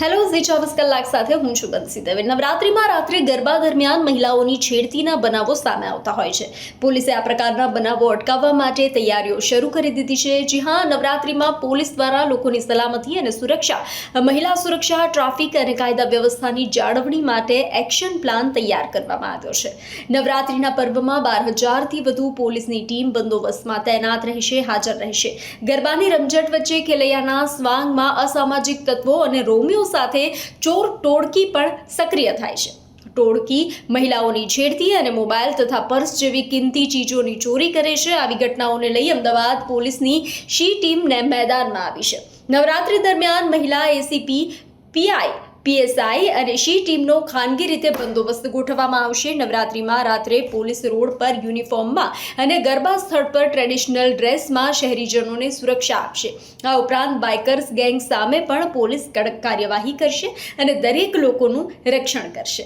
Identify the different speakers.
Speaker 1: Hello Zee 24 કલાક સાથે હું છું બંસી દવે। નવરાત્રિમાં રાત્રે ગરબા દરમિયાન મહિલાઓની છેડતીના બનાવો સામે આવતા હોય છે। પોલીસે આ પ્રકારના બનાવો અટકાવવા માટે તૈયારીઓ શરૂ કરી દીધી છે। જી હા, નવરાત્રિમાં પોલીસ દ્વારા લોકોની સલામતી અને સુરક્ષા, મહિલા સુરક્ષા, ટ્રાફિક અને કાયદા વ્યવસ્થાની જાળવણી માટે એક્શન પ્લાન તૈયાર કરવામાં આવ્યો છે। નવરાત્રિના પર્વમાં 12,000થી વધુ પોલીસની ટીમ બંદોબસ્તમાં તૈનાત રહેશે, હાજર રહેશે। ગરબાની રમઝટ વચ્ચે ખેલૈયાના સ્વાંગમાં અસામાજિક તત્વો અને રોમિયો સાથે ચોર ટોળકી પણ સક્રિય થાય છે। ટોળકી મહિલાઓની છેડતી અને મોબાઈલ તથા પર્સ જેવી કિંમતી ચીજોની ચોરી કરે છે। આવી ઘટનાઓને લઈ અમદાવાદ પોલીસની શી ટીમને મેદાનમાં આવી છે। નવરાત્રી દરમિયાન મહિલા એસીપી, પીઆઈ, પીએસઆઈ અને શી ટીમનો ખાનગી રીતે બંદોબસ્ત ગોઠવવામાં આવશે। નવરાત્રિમાં રાત્રે પોલીસ રોડ પર યુનિફોર્મમાં અને ગરબા સ્થળ પર ટ્રેડિશનલ ડ્રેસમાં શહેરીજનોને સુરક્ષા આપશે। આ ઉપરાંત બાઇકર્સ ગેંગ સામે પણ પોલીસ કડક કાર્યવાહી કરશે અને દરેક લોકોનું રક્ષણ કરશે।